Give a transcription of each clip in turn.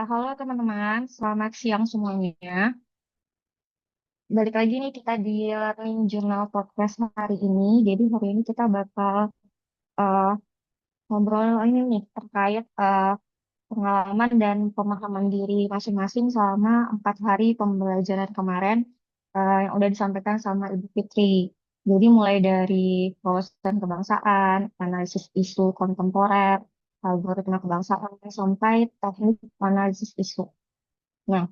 Halo teman-teman, selamat siang semuanya. Balik lagi nih kita di Learning Journal Podcast hari ini. Jadi hari ini kita bakal eh, ngobrol ini nih terkait pengalaman dan pemahaman diri masing-masing selama 4 hari pembelajaran kemarin yang udah disampaikan sama Ibu Fitri. Jadi mulai dari wawasan kebangsaan, analisis isu kontemporer, algoritma kebangsaan, sampai teknik analisis isu. Nah,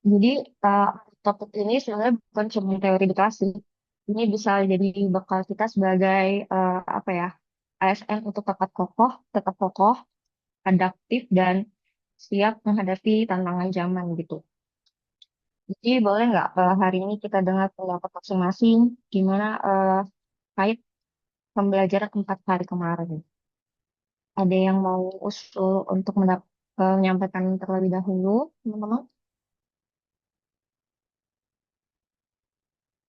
jadi uh, topik ini sebenarnya bukan cuma teori di kelas sih. Ini bisa jadi bekal kita sebagai apa ya ASN untuk tetap kokoh, adaptif dan siap menghadapi tantangan zaman gitu. Jadi boleh nggak hari ini kita dengar pendapat masing-masing gimana kait pembelajaran 4 hari kemarin. Ada yang mau usul untuk menyampaikan terlebih dahulu, teman-teman?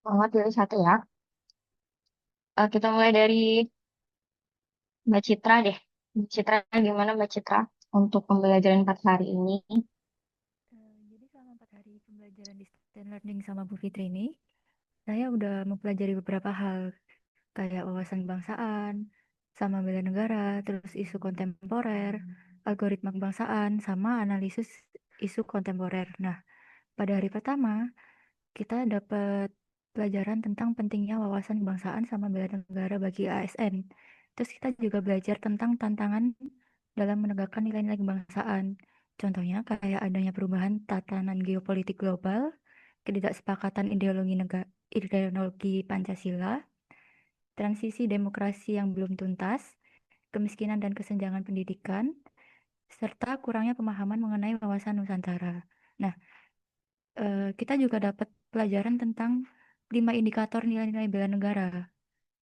Banget dari satu ya. Kita mulai dari Mbak Citra deh. Mbak Citra, gimana Mbak Citra untuk pembelajaran 4 hari ini? Jadi selama 4 hari pembelajaran distance learning sama Bu Fitri ini, saya udah mempelajari beberapa hal kayak wawasan kebangsaan, sama bela negara, terus isu kontemporer, algoritma kebangsaan, sama analisis isu kontemporer. Nah, pada hari pertama, kita dapat pelajaran tentang pentingnya wawasan kebangsaan sama bela negara bagi ASN. Terus kita juga belajar tentang tantangan dalam menegakkan nilai-nilai kebangsaan. Contohnya kayak adanya perubahan tatanan geopolitik global, ketidaksepakatan ideologi Pancasila, transisi demokrasi yang belum tuntas, kemiskinan dan kesenjangan pendidikan, serta kurangnya pemahaman mengenai wawasan Nusantara. Nah, kita juga dapat pelajaran tentang 5 indikator nilai-nilai bela negara,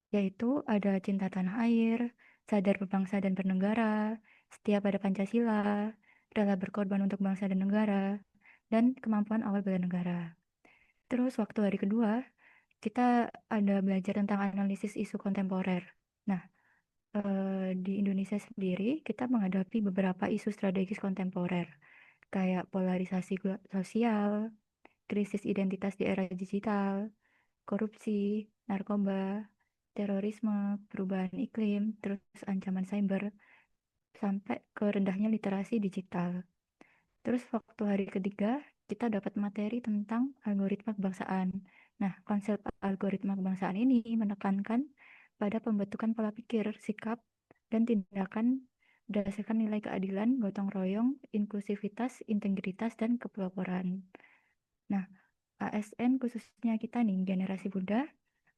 yaitu ada cinta tanah air, sadar berbangsa dan bernegara, setia pada Pancasila, rela berkorban untuk bangsa dan negara, dan kemampuan awal bela negara. Terus waktu hari kedua, kita ada belajar tentang analisis isu kontemporer. Nah, di Indonesia sendiri, kita menghadapi beberapa isu strategis kontemporer, kayak polarisasi sosial, krisis identitas di era digital, korupsi, narkoba, terorisme, perubahan iklim, terus ancaman cyber, sampai ke rendahnya literasi digital. Terus waktu hari ketiga, kita dapat materi tentang algoritma kebangsaan. Nah, konsep algoritma kebangsaan ini menekankan pada pembentukan pola pikir, sikap, dan tindakan berdasarkan nilai keadilan, gotong royong, inklusivitas, integritas, dan kepeloporan. Nah, ASN khususnya kita nih, generasi muda,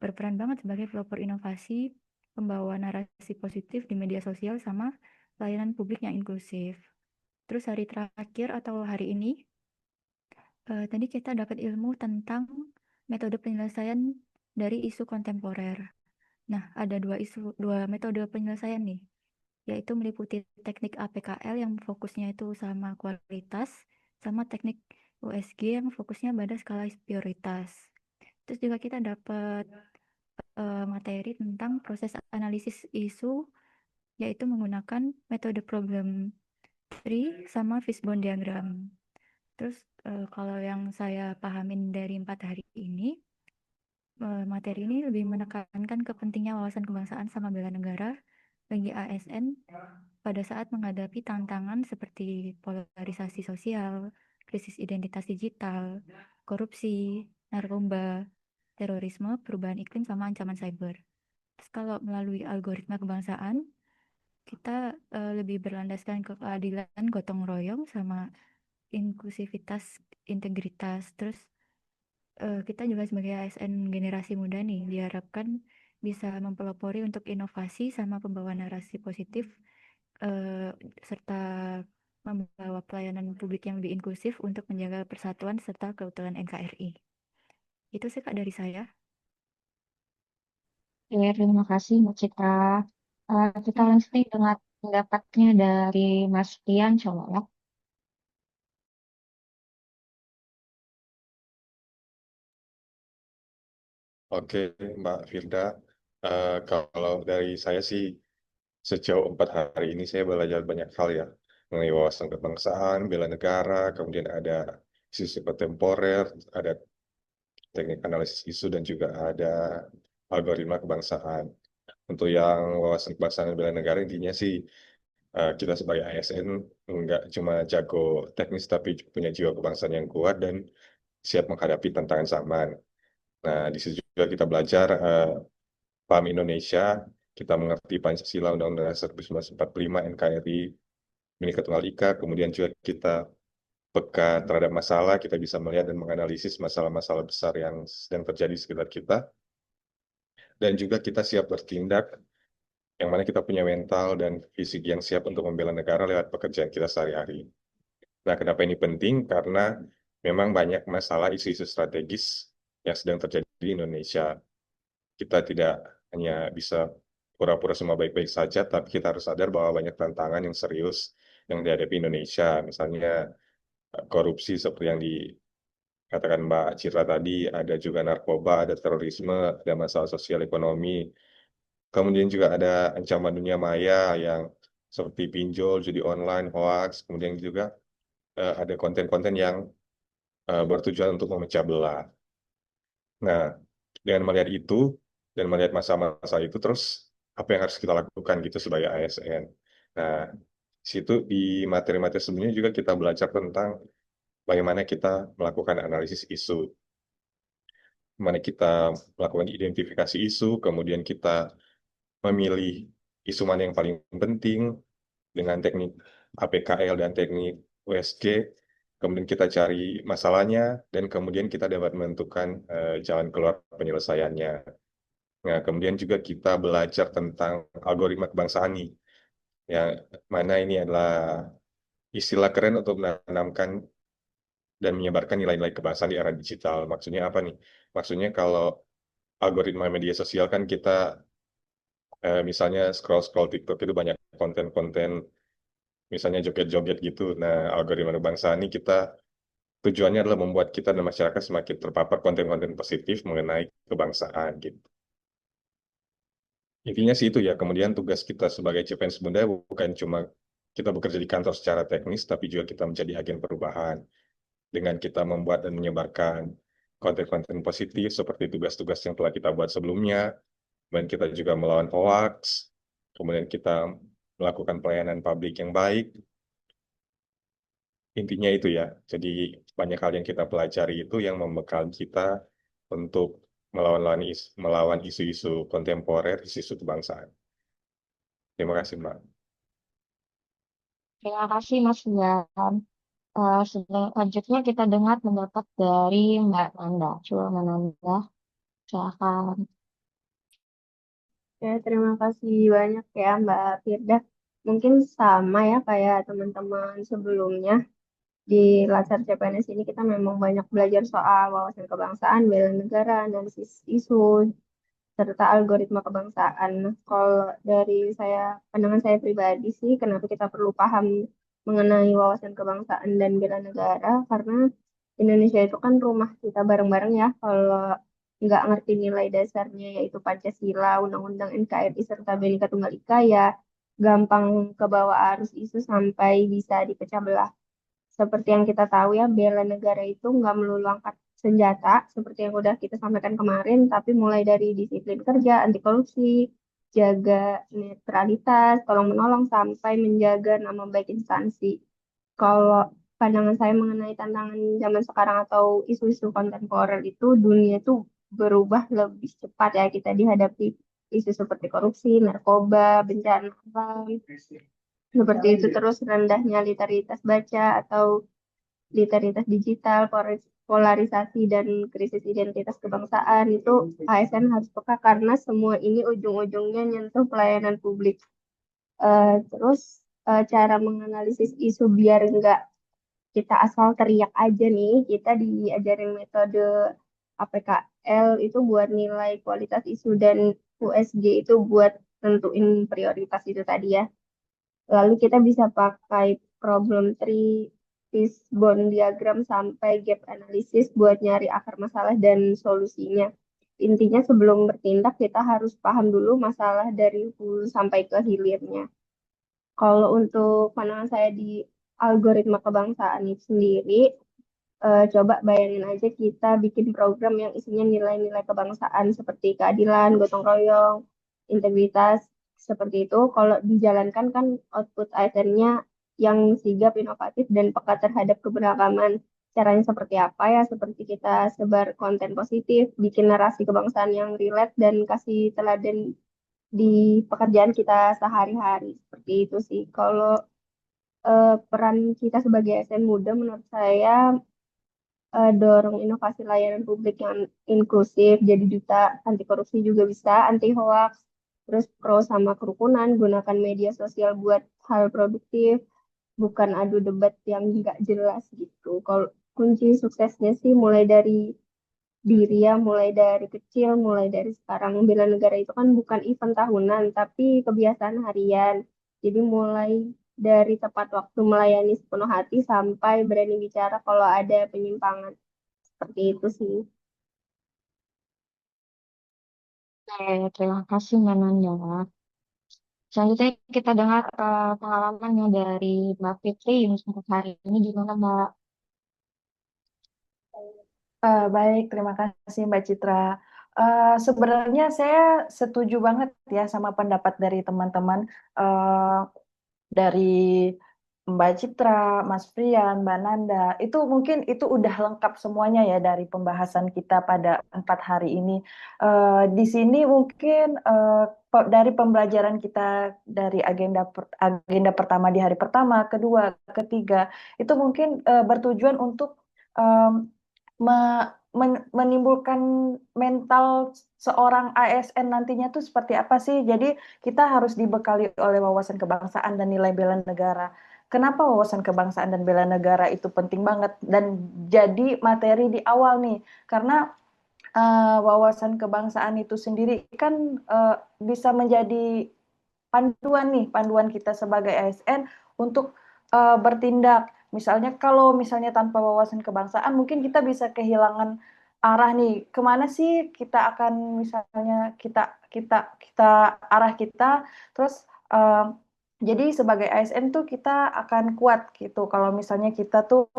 berperan banget sebagai pelopor inovasi, pembawa narasi positif di media sosial, sama layanan publik yang inklusif. Terus hari terakhir atau hari ini, tadi kita dapat ilmu tentang metode penyelesaian dari isu kontemporer. Nah, ada dua metode penyelesaian nih, yaitu meliputi teknik APKL yang fokusnya itu sama kualitas, sama teknik USG yang fokusnya pada skala prioritas. Terus juga kita dapat materi tentang proses analisis isu, yaitu menggunakan metode problem tree sama fishbone diagram. Terus kalau yang saya pahamin dari 4 hari ini, materi ini lebih menekankan kepentingan wawasan kebangsaan sama bela negara bagi ASN pada saat menghadapi tantangan seperti polarisasi sosial, krisis identitas digital, korupsi, narkoba, terorisme, perubahan iklim, sama ancaman cyber. Terus kalau melalui algoritma kebangsaan, kita lebih berlandaskan ke keadilan, gotong royong, sama inklusivitas, integritas. Terus kita juga sebagai ASN generasi muda nih diharapkan bisa mempelopori untuk inovasi sama pembawa narasi positif, eh, serta membawa pelayanan publik yang lebih inklusif untuk menjaga persatuan serta keutuhan NKRI. Itu sih Kak dari saya. Oke, terima kasih Mbak Citra. Kita Iya. lanjut nih dengan pendapatnya dari Mas Rian, coba ya. Oke, Mbak Firda. Kalau dari saya sih sejauh 4 hari ini saya belajar banyak hal ya. mengenai wawasan kebangsaan, bela negara, kemudian ada isu-isu kontemporer, ada teknik analisis isu, dan juga ada algoritma kebangsaan. Untuk yang wawasan kebangsaan dan bela negara, intinya sih kita sebagai ASN nggak cuma jago teknis, tapi punya jiwa kebangsaan yang kuat dan siap menghadapi tantangan zaman. Nah, di situ juga kita belajar paham Indonesia, kita mengerti Pancasila, Undang-Undang Dasar 1945, NKRI, Bhinneka Tunggal Ika, kemudian juga kita peka terhadap masalah, kita bisa melihat dan menganalisis masalah-masalah besar yang sedang terjadi di sekitar kita, dan juga kita siap bertindak, yang mana kita punya mental dan fisik yang siap untuk membela negara lewat pekerjaan kita sehari-hari. Nah, kenapa ini penting? Karena memang banyak masalah isu-isu strategis yang sedang terjadi di Indonesia. Kita tidak hanya bisa pura-pura semua baik-baik saja, tapi kita harus sadar bahwa banyak tantangan yang serius yang dihadapi Indonesia. Misalnya korupsi seperti yang dikatakan Mbak Citra tadi, ada juga narkoba, ada terorisme, ada masalah sosial ekonomi. Kemudian juga ada ancaman dunia maya yang seperti pinjol, judi online, hoax. Kemudian juga ada konten-konten yang bertujuan untuk memecah belah. Nah, dengan melihat itu dan melihat masa-masa itu, terus apa yang harus kita lakukan gitu sebagai ASN. Nah, situ di materi-materi sebelumnya juga kita belajar tentang bagaimana kita melakukan analisis isu, bagaimana kita melakukan identifikasi isu, kemudian kita memilih isu mana yang paling penting dengan teknik APKL dan teknik USG. Kemudian kita cari masalahnya, dan kemudian kita dapat menentukan jalan keluar penyelesaiannya. Nah, kemudian juga kita belajar tentang algoritma kebangsaan nih, yang mana ini adalah istilah keren untuk menanamkan dan menyebarkan nilai-nilai kebangsaan di era digital. Maksudnya apa nih? Maksudnya kalau algoritma media sosial kan kita misalnya scroll-scroll TikTok itu banyak konten-konten misalnya joget-joget gitu. Nah, algoritma kebangsaan ini kita tujuannya adalah membuat kita dan masyarakat semakin terpapar konten-konten positif mengenai kebangsaan gitu. Intinya sih itu ya. Kemudian tugas kita sebagai CPNS Bunda bukan cuma kita bekerja di kantor secara teknis, tapi juga kita menjadi agen perubahan dengan kita membuat dan menyebarkan konten-konten positif seperti tugas-tugas yang telah kita buat sebelumnya. Dan kita juga melawan hoax, kemudian kita melakukan pelayanan publik yang baik. Intinya itu ya. Jadi banyak hal yang kita pelajari itu yang membekal kita untuk melawan isu-isu kontemporer, isu-isu kebangsaan. Terima kasih, Mbak. Terima kasih Mas Rian. Selanjutnya kita dengar pendapat dari Mbak Nanda. Coba Mbak Nanda, silakan. Ya, terima kasih banyak ya Mbak Firda. Mungkin sama ya kayak teman-teman sebelumnya. Di Latsar CPNS ini kita memang banyak belajar soal wawasan kebangsaan, bela negara, analisis isu, serta algoritma kebangsaan. Nah, kalau dari saya, pandangan saya pribadi sih, kenapa kita perlu paham mengenai wawasan kebangsaan dan bela negara, karena Indonesia itu kan rumah kita bareng-bareng ya. Kalau nggak ngerti nilai dasarnya, yaitu Pancasila, Undang-Undang NKRI, serta Bhinneka Tunggal Ika, ya gampang ke bawah arus isu sampai bisa dipecah belah. Seperti yang kita tahu ya, bela negara itu nggak melulu angkat senjata, seperti yang udah kita sampaikan kemarin, tapi mulai dari disiplin kerja, anti korupsi, jaga netralitas, tolong menolong, sampai menjaga nama baik instansi. Kalau pandangan saya mengenai tantangan zaman sekarang atau isu-isu kontemporer itu, dunia itu berubah lebih cepat ya, kita dihadapi isu seperti korupsi, narkoba, bencana alam, seperti itu terus rendahnya literalitas baca atau literalitas digital, polarisasi dan krisis identitas kebangsaan itu ASN harus peka karena semua ini ujung-ujungnya nyentuh pelayanan publik. Terus cara menganalisis isu biar enggak kita asal teriak aja nih, kita diajarin metode APKL itu buat nilai kualitas isu dan USG itu buat tentuin prioritas itu tadi ya. Lalu kita bisa pakai problem tree, fishbone diagram, sampai gap analysis buat nyari akar masalah dan solusinya. Intinya sebelum bertindak kita harus paham dulu masalah dari hulu sampai ke hilirnya. Kalau untuk pandangan saya di algoritma kebangsaan itu sendiri, coba bayangin aja kita bikin program yang isinya nilai-nilai kebangsaan seperti keadilan, gotong royong, integritas, seperti itu. Kalau dijalankan kan output akhirnya yang sigap, inovatif, dan peka terhadap keberagaman. Caranya seperti apa ya? Seperti kita sebar konten positif, bikin narasi kebangsaan yang relate, dan kasih teladan di pekerjaan kita sehari-hari. Seperti itu sih. Kalau peran kita sebagai ASN muda menurut saya dorong inovasi layanan publik yang inklusif, jadi duta anti korupsi juga bisa, anti hoax, terus pro sama kerukunan, gunakan media sosial buat hal produktif, bukan adu debat yang nggak jelas gitu. Kalau kunci suksesnya sih mulai dari diri ya, mulai dari kecil, mulai dari sekarang. Bela negara itu kan bukan event tahunan, tapi kebiasaan harian. Jadi mulai dari tepat waktu melayani sepenuh hati sampai berani bicara kalau ada penyimpangan. Seperti itu sih. Oke, terima kasih Mbak Nanda. Selanjutnya kita dengar pengalamannya dari Mbak Fitri untuk hari ini gimana Mbak? Baik, terima kasih Mbak Citra. Sebenarnya saya setuju banget ya sama pendapat dari teman-teman, eh, dari Mbak Citra, Mas Prian, Mbak Nanda. Itu mungkin itu udah lengkap semuanya ya dari pembahasan kita pada 4 hari ini. Di sini mungkin dari pembelajaran kita dari agenda pertama di hari pertama, kedua, ketiga, itu mungkin bertujuan untuk menimbulkan mental seorang ASN nantinya tuh seperti apa sih? Jadi kita harus dibekali oleh wawasan kebangsaan dan nilai bela negara. Kenapa wawasan kebangsaan dan bela negara itu penting banget dan jadi materi di awal nih? Karena wawasan kebangsaan itu sendiri kan bisa menjadi panduan kita sebagai ASN untuk bertindak. Misalnya kalau misalnya tanpa wawasan kebangsaan mungkin kita bisa kehilangan arah nih. Kemana sih kita akan misalnya kita arah kita terus jadi sebagai ASN tuh kita akan kuat gitu kalau misalnya kita tuh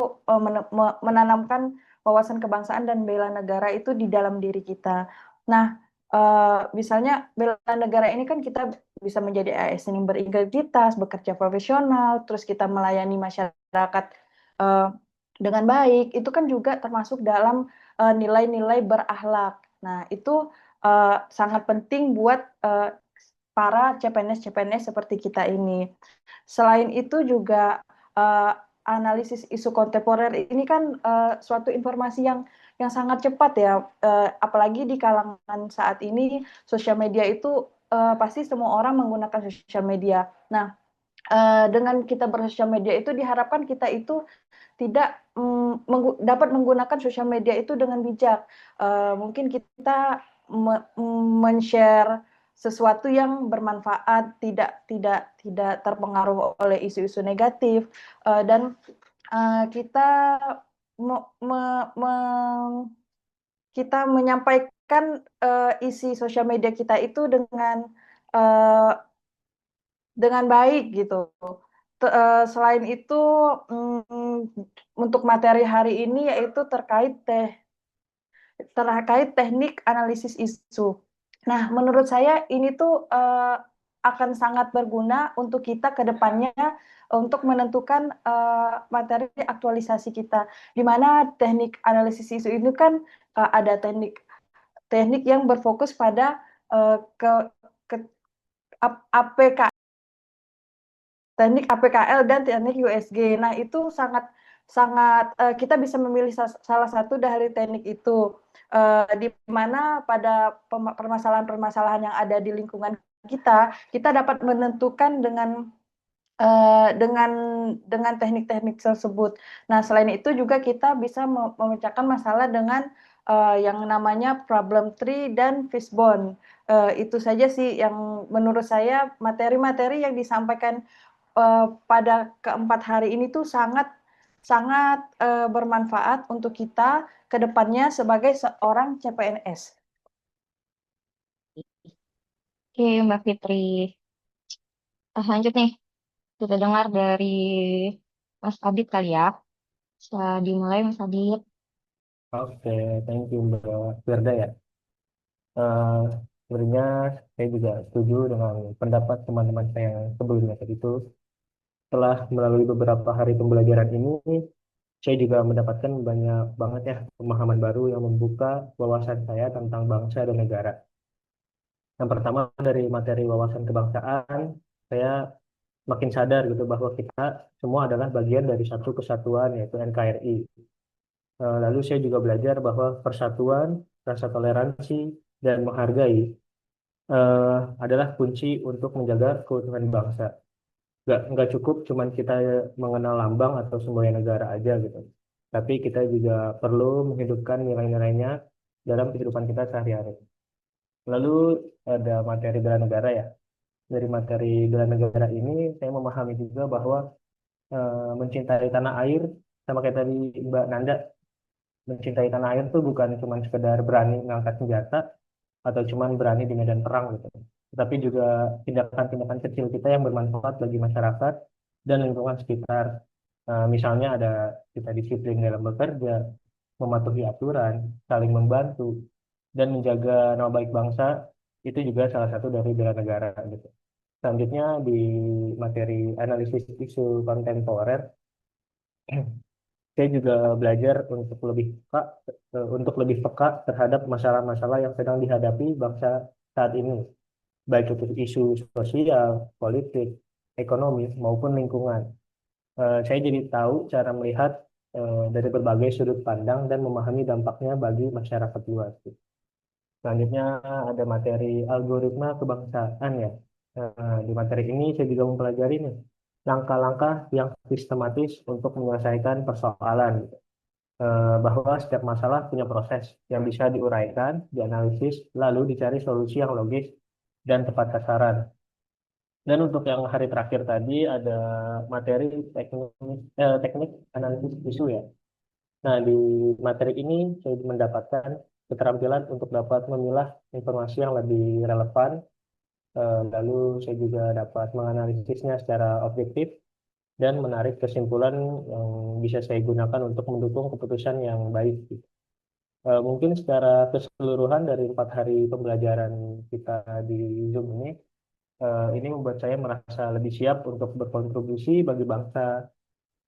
menanamkan wawasan kebangsaan dan bela negara itu di dalam diri kita. Nah, misalnya bela negara ini kan kita bisa menjadi ASN yang berintegritas, bekerja profesional, terus kita melayani masyarakat uh, dengan baik, itu kan juga termasuk dalam nilai-nilai berakhlak. Nah, itu sangat penting buat para CPNS-CPNS seperti kita ini. Selain itu juga uh, analisis isu kontemporer ini kan suatu informasi yang sangat cepat ya, apalagi di kalangan saat ini sosial media itu pasti semua orang menggunakan sosial media. Nah, dengan kita bersosial media itu diharapkan kita itu tidak dapat menggunakan sosial media itu dengan bijak. Mungkin kita men-share sesuatu yang bermanfaat, tidak terpengaruh oleh isu-isu negatif, dan kita kita menyampaikan isi sosial media kita itu uh, dengan baik gitu. Selain itu, untuk materi hari ini yaitu terkait teknik analisis isu. Nah, menurut saya ini tuh akan sangat berguna untuk kita ke depannya untuk menentukan materi aktualisasi kita. Di mana teknik analisis isu ini kan ada teknik yang berfokus pada ke APK, teknik APKL dan teknik USG. Nah, itu sangat kita bisa memilih salah satu dari teknik itu, di mana pada permasalahan-permasalahan yang ada di lingkungan kita dapat menentukan dengan teknik-teknik tersebut. Nah, selain itu juga kita bisa memecahkan masalah dengan yang namanya problem tree dan fishbone. Itu saja sih yang menurut saya materi-materi yang disampaikan pada keempat hari ini tuh sangat sangat bermanfaat untuk kita ke depannya sebagai seorang CPNS. Oke Mbak Fitri. Lanjut nih. Kita dengar dari Mas Adit kali ya. Bisa dimulai Mas Adit. Oke, thank you Mbak Firda ya. Eh, Sebenarnya saya juga setuju dengan pendapat teman-teman saya yang sebelumnya tadi itu. Setelah melalui beberapa hari pembelajaran ini, saya juga mendapatkan banyak banget ya pemahaman baru yang membuka wawasan saya tentang bangsa dan negara. Yang pertama dari materi wawasan kebangsaan, saya makin sadar gitu bahwa kita semua adalah bagian dari satu kesatuan yaitu NKRI. Lalu saya juga belajar bahwa persatuan, rasa toleransi, dan menghargai adalah kunci untuk menjaga keutuhan bangsa. Nggak cukup cuman kita mengenal lambang atau semboyan negara aja gitu. Tapi kita juga perlu menghidupkan nilai-nilainya dalam kehidupan kita sehari-hari. Lalu ada materi bela negara ya. Dari materi bela negara ini saya memahami juga bahwa mencintai tanah air sama kayak tadi Mbak Nanda, mencintai tanah air tuh bukan cuma sekedar berani mengangkat senjata atau cuma berani di medan perang gitu. Tetapi juga tindakan-tindakan kecil kita yang bermanfaat bagi masyarakat dan lingkungan sekitar. Misalnya ada kita disiplin dalam bekerja, mematuhi aturan, saling membantu, dan menjaga nama baik bangsa, itu juga salah satu dari bela negara gitu. Selanjutnya di materi analisis isu kontemporer, saya juga belajar untuk lebih peka terhadap masalah-masalah yang sedang dihadapi bangsa saat ini, baik itu isu sosial, politik, ekonomi maupun lingkungan. Saya jadi tahu cara melihat dari berbagai sudut pandang dan memahami dampaknya bagi masyarakat luas. Selanjutnya ada materi algoritma kebangsaan ya. Di materi ini saya juga mempelajari nih langkah-langkah yang sistematis untuk menyelesaikan persoalan, bahwa setiap masalah punya proses yang bisa diuraikan, dianalisis, lalu dicari solusi yang logis dan tepat sasaran. Dan untuk yang hari terakhir tadi ada materi teknik analisis isu ya. Nah, di materi ini saya mendapatkan keterampilan untuk dapat memilah informasi yang lebih relevan, lalu saya juga dapat menganalisisnya secara objektif dan menarik kesimpulan yang bisa saya gunakan untuk mendukung keputusan yang baik. Mungkin secara keseluruhan dari 4 hari pembelajaran kita di Zoom ini membuat saya merasa lebih siap untuk berkontribusi bagi bangsa,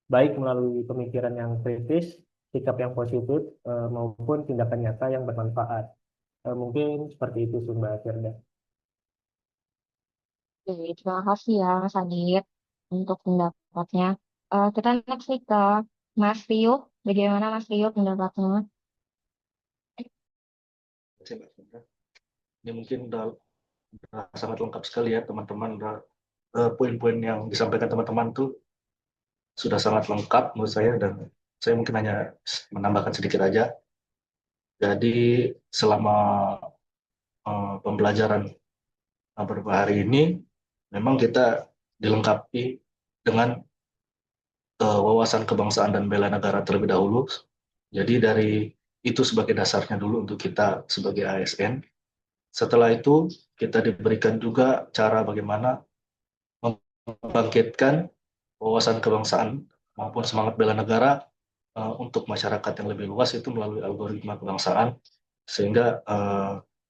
baik melalui pemikiran yang kritis, sikap yang positif, maupun tindakan nyata yang bermanfaat. Mungkin seperti itu, sih, Mbak Firda. Oke, terima kasih ya Mas Adit untuk pendapatnya. Kita next nih ke Mas Rio. Bagaimana Mas Rio pendapatnya? Ini mungkin udah sangat lengkap sekali ya teman-teman. Poin-poin yang disampaikan teman-teman tuh sudah sangat lengkap menurut saya, dan saya mungkin hanya menambahkan sedikit aja. Jadi selama pembelajaran beberapa hari ini memang kita dilengkapi dengan wawasan kebangsaan dan bela negara terlebih dahulu. Jadi dari itu sebagai dasarnya dulu untuk kita sebagai ASN. Setelah itu kita diberikan juga cara bagaimana membangkitkan wawasan kebangsaan maupun semangat bela negara untuk masyarakat yang lebih luas, itu melalui algoritma kebangsaan, sehingga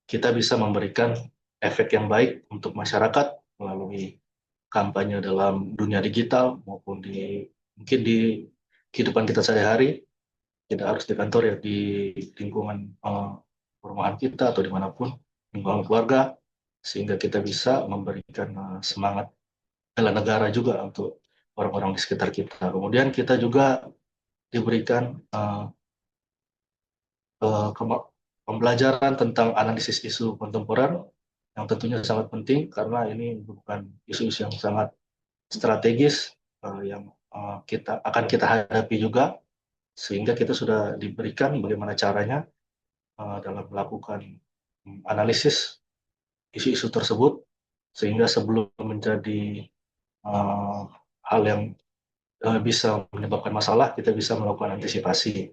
kita bisa memberikan efek yang baik untuk masyarakat melalui kampanye dalam dunia digital maupun mungkin di kehidupan kita sehari-hari, tidak harus di kantor ya, di lingkungan perumahan kita atau dimanapun, lingkungan keluarga, sehingga kita bisa memberikan semangat bela negara juga untuk orang-orang di sekitar kita. Kemudian kita juga diberikan pembelajaran tentang analisis isu kontemporer yang tentunya sangat penting karena ini merupakan isu-isu yang sangat strategis yang akan kita hadapi juga, sehingga kita sudah diberikan bagaimana caranya dalam melakukan analisis isu-isu tersebut, sehingga sebelum menjadi hal yang bisa menyebabkan masalah, kita bisa melakukan antisipasi.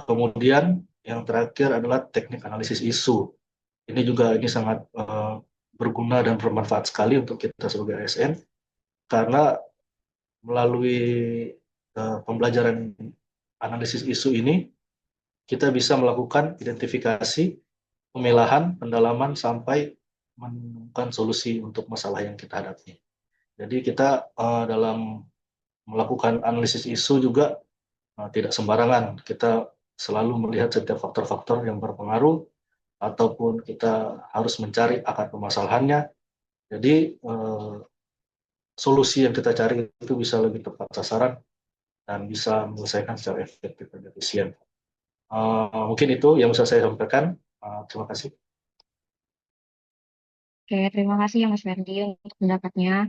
Kemudian yang terakhir adalah teknik analisis isu. Ini sangat berguna dan bermanfaat sekali untuk kita sebagai ASN, karena melalui pembelajaran analisis isu ini, kita bisa melakukan identifikasi, pemilahan, pendalaman, sampai menemukan solusi untuk masalah yang kita hadapi. Jadi kita dalam melakukan analisis isu juga tidak sembarangan. Kita selalu melihat setiap faktor-faktor yang berpengaruh, ataupun kita harus mencari akar permasalahannya. Jadi solusi yang kita cari itu bisa lebih tepat sasaran dan bisa menyelesaikan secara efektif dan efisien. Mungkin itu yang bisa saya sampaikan. Terima kasih. Oke, terima kasih ya Mas Ferdi untuk pendapatnya.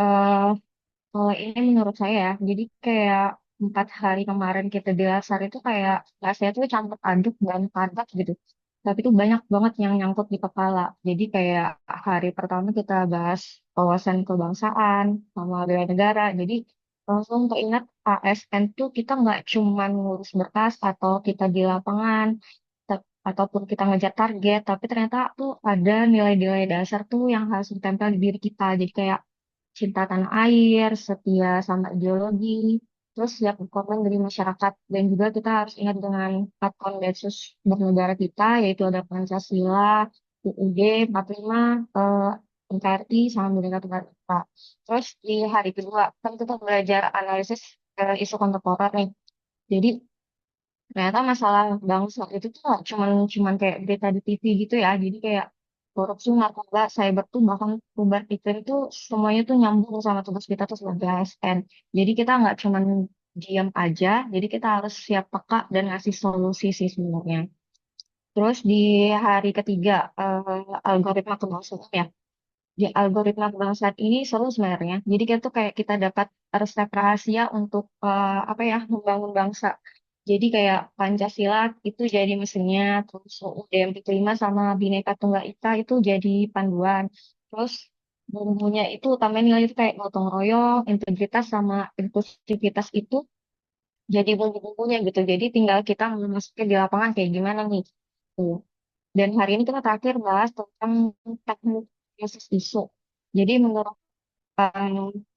Eh, Kalau ini menurut saya ya, jadi kayak 4 hari kemarin kita di Lasar itu kayak rasanya tuh campur aduk dan padat gitu. Tapi itu banyak banget yang nyangkut di kepala. Jadi kayak hari pertama kita bahas wawasan kebangsaan sama bela negara. Jadi langsung keingat ASN tuh kita nggak cuma ngurus berkas atau kita di lapangan ataupun kita ngejar target, tapi ternyata tuh ada nilai-nilai dasar tuh yang harus ditempel di diri kita. Jadi kayak cinta tanah air, setia sama ideologi, terus siap berkorban dari masyarakat. Dan juga kita harus ingat dengan platform Densus bernegara kita, yaitu ada Pancasila, UUD 45, NKRI, sama Bhinneka Tunggal Ika. Terus di hari kedua, kan kita belajar analisis isu kontemporer nih. Jadi ternyata masalah bangsa itu tuh nggak cuman kayak berita di TV gitu ya. Jadi kayak korupsi, narkoba, cyber tuh bahkan perubahan iklim tuh semuanya tuh nyambung sama tugas kita tuh sebagai ASN. Jadi kita nggak cuman diam aja, jadi kita harus siap peka dan ngasih solusi sih sebenarnya. Terus di hari ketiga, algoritma kebangsaan ya. Di algoritma kebangsaan ini seru sebenarnya. Jadi kita tuh kayak kita dapat resep rahasia untuk apa ya, membangun bangsa. Jadi kayak Pancasila itu jadi mesinnya, terus UUD 45 sama Bhinneka Tunggal Ika itu jadi panduan. Terus bumbunya itu utamain nilai itu kayak gotong royong, integritas sama inklusivitas itu jadi bumbu-bumbunya gitu. Jadi tinggal kita memasuki di lapangan kayak gimana nih. Tuh. Dan hari ini kita terakhir bahas tentang teknik analisis isu. Jadi menurut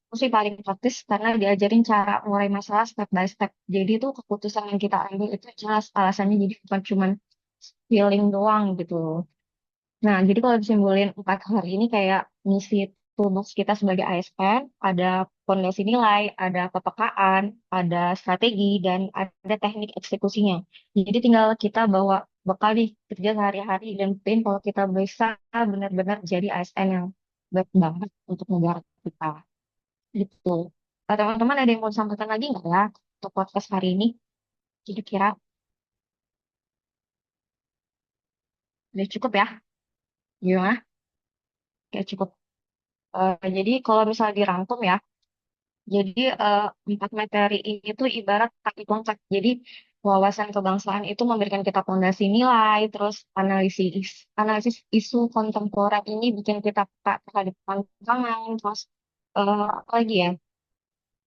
aku sih paling praktis karena diajarin cara mulai masalah step by step. Jadi itu keputusan yang kita ambil itu jelas alasannya, jadi bukan cuman feeling doang gitu. Nah, jadi kalau disimpulin 4 hari ini kayak misi toolbox kita sebagai ASN, ada fondasi nilai, ada kepekaan, ada strategi, dan ada teknik eksekusinya. Jadi tinggal kita bawa bekal nih kerja sehari-hari dan buktiin kalau kita bisa benar-benar jadi ASN yang baik banget untuk negara kita. Gitu. Teman-teman ada yang mau disampaikan lagi nggak ya untuk podcast hari ini? Kira-kira udah cukup ya? Gimana? Kayak cukup. Jadi kalau misal dirangkum ya, jadi 4 materi ini tuh ibarat kaki tongkat. Jadi wawasan kebangsaan itu memberikan kita fondasi nilai, terus analisis isu kontemporer ini bikin kita peka terhadap tantangan, terus apa lagi ya?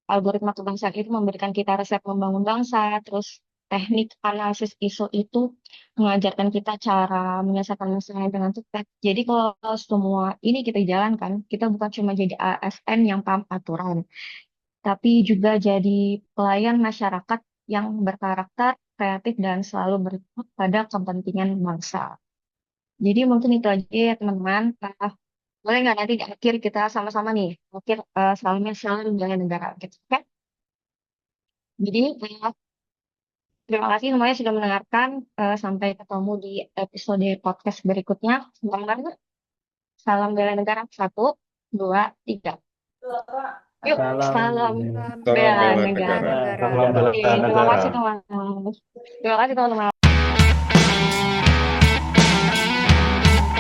Algoritma kebangsaan itu memberikan kita resep membangun bangsa, terus teknik analisis isu itu mengajarkan kita cara menyelesaikan masalah dengan tepat. Jadi kalau semua ini kita jalankan, kita bukan cuma jadi ASN yang paham aturan, tapi juga jadi pelayan masyarakat yang berkarakter, kreatif, dan selalu berpihak pada kepentingan bangsa. Jadi mungkin itu aja ya teman-teman. Boleh nggak nanti di akhir kita sama-sama nih, akhir salam bela negara gitu, oke? Jadi terima kasih semuanya sudah mendengarkan. Sampai ketemu di episode podcast berikutnya. Semangat. Salam bela negara. 1, 2, 3. Yuk, Salam salam bela Salam Salam bela bela negara. negara. Salam Oke, bela terima kasih negara. teman-teman. Terima kasih teman-teman.